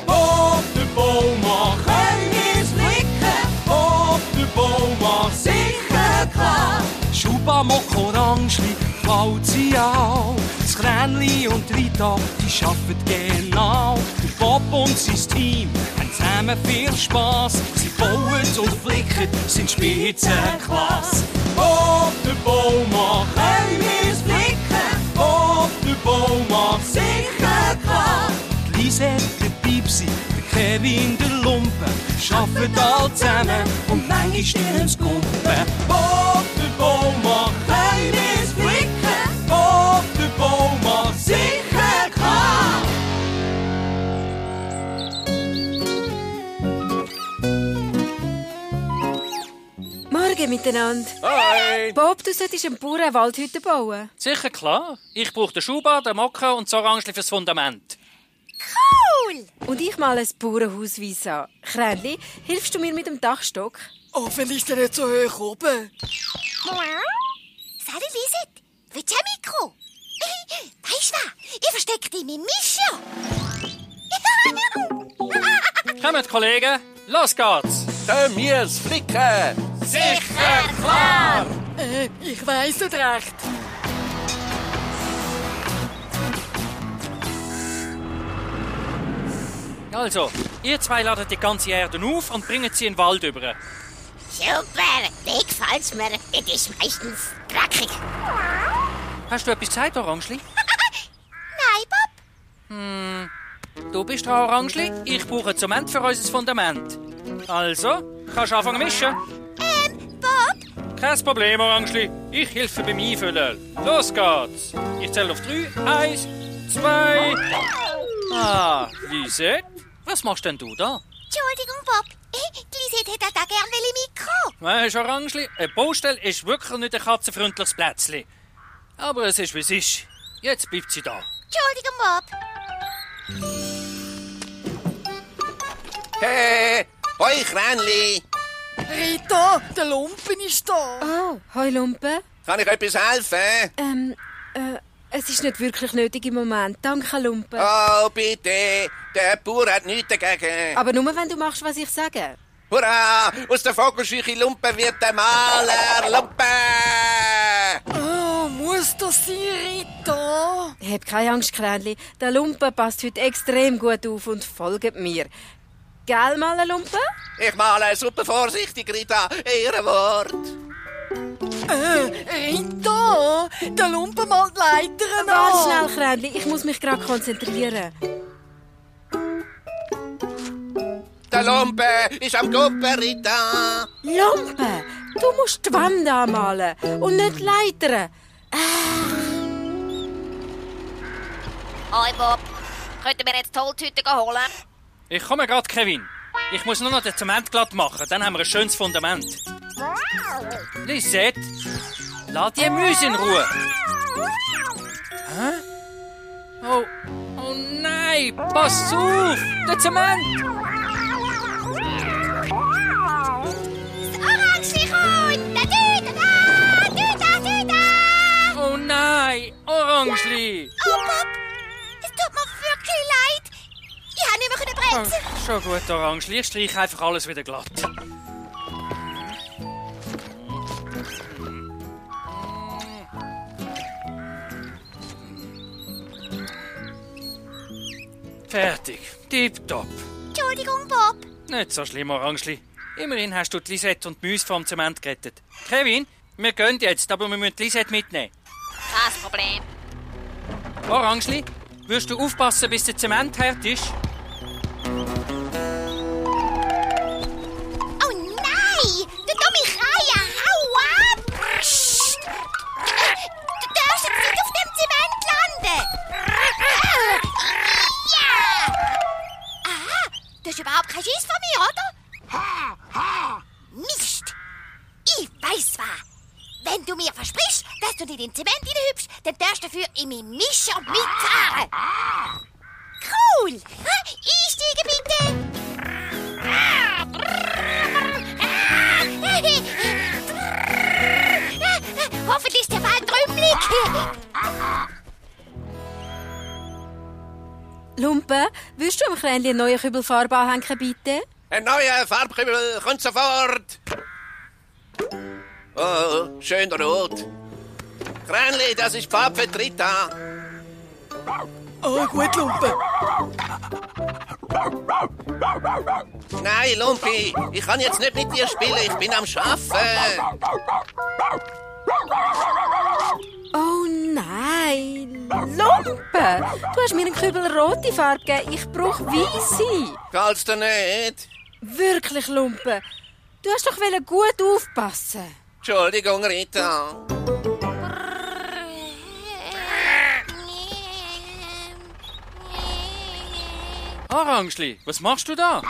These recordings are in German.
Auf den Baumarkt können wir's blicken, auf den Baumarkt sicher klar. Schuba, Mock, Orangli, Falzi auch. Das Kränli und Rita, die arbeiten genau. Der Bob und sein Team haben zusammen viel Spass. Sie bauen und flicken, sind Spitzenklasse. Auf den Baumarkt können wir's blicken, auf den Baumarkt sicher klar. Die Lisette, der Pipsi, der Kevin, der Lumpen, arbeiten alle zusammen und manchmal stillen's Gumpen. Auf den Baumarkt können wir's blicken, auf den Baumarkt sicher klar. Morgen miteinander. Hi! Bob, du solltest eine Bauernwaldhütte bauen. Sicher klar. Ich brauche den Schuba, den Mokka und das Orangli fürs Fundament. Cool! Und ich mal ein Bauernhaus weiss an. Kränli, hilfst du mir mit dem Dachstock? Oh, vielleicht nicht so hoch oben. Salut, Lisette. Willst du ein Mikro? Weisst du was? Ich verstecke dich mit Mischa. Kommt, Kollegen, los geht's! Da mir's flicken! Sicher klar! Ich weiss nicht recht. Also, ihr zwei ladet die ganze Erde auf und bringt sie in den Wald über. Super, dir gefällt's mir. Es ist meistens dreckig. Hast du etwas gesagt, Orangli? Nein, Bob. Du bist dran, Orangli. Ich brauche Zement für unser Fundament. Also, kannst du anfangen mischen? Bob. Kein Problem, Orangli. Ich helfe beim Einfüllen. Los geht's. Ich zähle auf 3. 1, 2... Ah, Lisette, was machst denn du da? Entschuldigung, Bob. Die Lisette hätte da gerne Mikro. Weisst du, Orangli, eine Baustelle ist wirklich nicht ein katzenfreundliches Plätzchen. Aber es ist, wie es ist. Jetzt bleibt sie da. Entschuldigung, Bob. Hey, hoi Kränli! Rita, der Lumpen ist da. Oh, hoi Lumpen. Kann ich etwas helfen? Es ist nicht wirklich nötig im Moment. Danke, Lumpen. Oh, bitte! Der Bauer hat nichts dagegen. Aber nur, wenn du machst, was ich sage. Hurra! Aus der Vogelscheuche Lumpen wird der Maler Lumpen! Oh, muss das sein, Rita? Hab keine Angst, Kränli. Der Lumpen passt heute extrem gut auf und folgt mir. Gell, Maler Lumpen? Ich male super vorsichtig, Rita. Ehrenwort. Rita, der Lumpen malt die Leitern Warte an. schnell, Kränli. Ich muss mich gerade konzentrieren. Der Lumpen ist am Guppen, Rita. Lumpen, du musst die Wände anmalen und nicht die Leitern. Hoi, Bob. Könnten wir jetzt die Holzhütte holen? Ich komme gerade, Kevin. Ich muss nur noch den Zement glatt machen, dann haben wir ein schönes Fundament. Lisette, lass die Mäuse in Ruhe. Hä? Oh nein, pass auf, der Zement. Das Orange kommt! Da, Tüte! Oh nein, Orangli. Oh, Bob, es tut mir wirklich leid. Ich konnte nicht mehr bremsen. Oh, schon gut, Orangli. Ich streiche einfach alles wieder glatt. Fertig. Tipptopp. Entschuldigung, Bob. Nicht so schlimm, Orangli. Immerhin hast du die Lisette und die Mäuse vom Zement gerettet. Kevin, wir gehen jetzt, aber wir müssen die Lisette mitnehmen. Kein Problem. Orangli, wirst du aufpassen, bis der Zement hart ist? Oh nein! Du dumme Kreie! Hau ab! Psst. Du darfst jetzt nicht auf dem Zement landen! Ja! Aha, du hast überhaupt keinen Schiss von mir, oder? Mist! Ich weiss was! Wenn du mir versprichst, dass du nicht in Zement hineinhüpfst, dann darfst du dafür in meinen Mischer mitfahren! Cool! Einsteigen bitte! Hoffentlich ist der Wald trümmelig. Lumpe, willst du am Kränli einen neuen Kübel Farbe anhängen, bitte? Ein neuer Farbkübel, kommt sofort. Oh, schön rot. Kränli, das ist Farbe für Rita. Oh, gut, Lumpe. Nein, Lumpi, ich kann jetzt nicht mit dir spielen, ich bin am Arbeiten. Oh nein, Lumpe! Du hast mir einen Kübel rote Farbe gegeben, ich brauche weisse. Geht's dir nicht? Wirklich, Lumpe. Du hast doch gut aufpassen. Entschuldigung, Rita. Orangeli, was machst du da? Oh, hi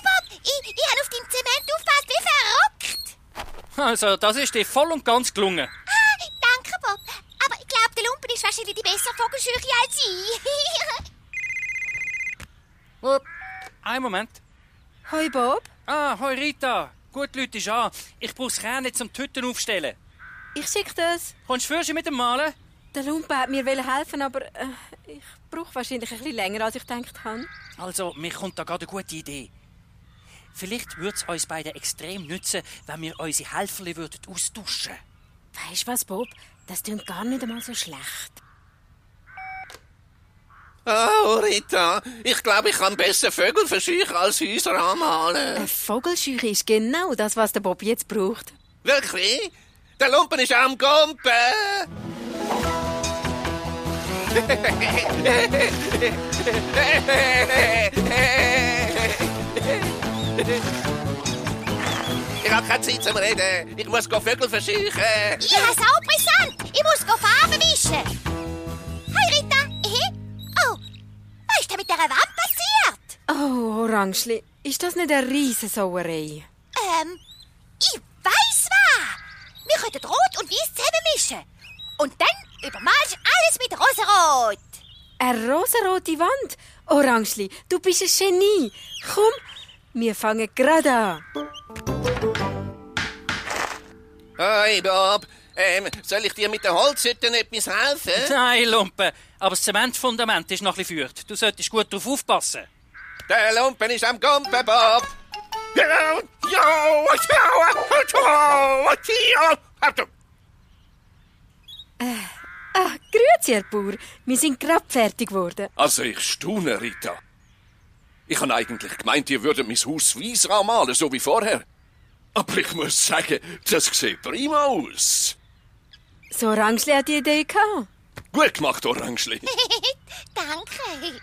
Bob! Ich habe auf deinem Zement aufgepasst, wie verrückt! Also, das ist dir voll und ganz gelungen. Danke, Bob. Aber ich glaube, der Lumpen ist wahrscheinlich die bessere Vogelscheuche als ich. Einen Moment. Hoi, Bob. Hoi Rita. Gut, Leute, ist an. Ich brauche das Kern jetzt zum Tüten aufstellen. Ich schicke das. Kommst du für mit dem Malen? Der Lumpe hat mir helfen, aber ich brauche wahrscheinlich ein bisschen länger, als ich gedacht habe. Also, mir kommt da gerade eine gute Idee. Vielleicht würde es uns beiden extrem nützen, wenn wir unsere Helferli austauschen würden. Weisst du was, Bob? Das klingt gar nicht einmal so schlecht. Oh, Rita, ich glaube, ich kann besser Vögel verscheuchen als Häuser anmalen. Eine Vogelscheuche ist genau das, was der Bob jetzt braucht. Wirklich? Der Lumpen ist am Gumpen. Ich habe keine Zeit zum Reden. Ich muss Vögel verscheuchen. Ich habe es auch brisant. Ich muss Farbe wischen. Hi, Rita. Oh, was ist denn mit dieser Wand passiert? Oh, Orangeli, ist das nicht eine Riesensauerei? Ich weiss was. Wir könnten Rot und Weiß zusammenmischen. Und dann übermalst du alles mit Rosarot. Eine rosarote Wand? Orangeli, du bist ein Genie. Komm, wir fangen gerade an. Hoi, Bob. Soll ich dir mit den Holzhütten etwas helfen? Nein, Lumpen. Aber das Zementfundament ist noch ein bisschen feucht. Du solltest gut darauf aufpassen. Der Lumpen ist am Gumpen, Bob. Grüezi, Herr Bauer. Wir sind gerade fertig geworden. Also, ich staune, Rita. Ich habe eigentlich gemeint, ihr würdet mein Haus weiss anmalen, so wie vorher. Aber ich muss sagen, das sieht prima aus. So Orangeli hat die Idee gehabt. Gut gemacht, Orangeli. Danke.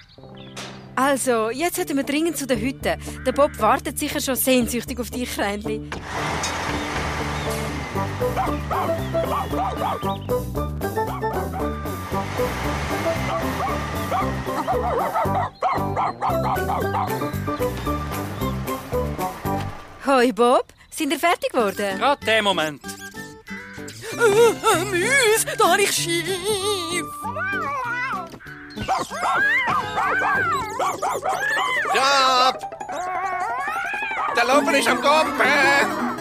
Also, jetzt sollten wir dringend zu der Hütte. Der Bob wartet sicher schon sehnsüchtig auf dich, Kränli. Hoi, Bob. Sind ihr fertig geworden? Gerade den Moment. Müs, da habe ich schief. Job! Der Lumpen ist am Gumpen!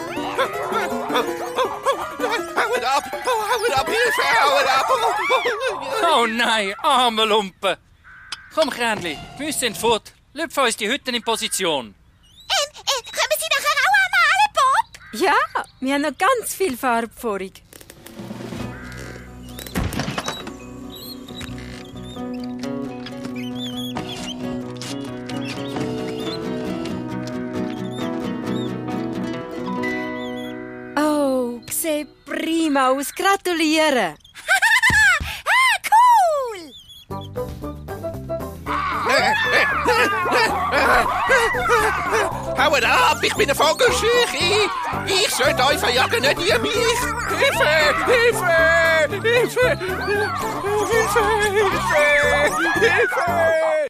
Hau ab, Hilfe, hau ab! Oh nein, arme Lumpen. Komm, Kränli, wir sind fort. Lüpf uns die Hütten in Position. Können wir sie nachher auch anmalen, Bob? Ja, wir haben noch ganz viel Farbe vorig. Oh, sieht prima aus. Gratuliere! Cool! Haut ab, ich bin eine Vogelscheuche! Ich sollte euch verjagen, nicht ihr mich! Hilfe! Hilfe! Hilfe! Hilfe! Hilfe! Hilfe!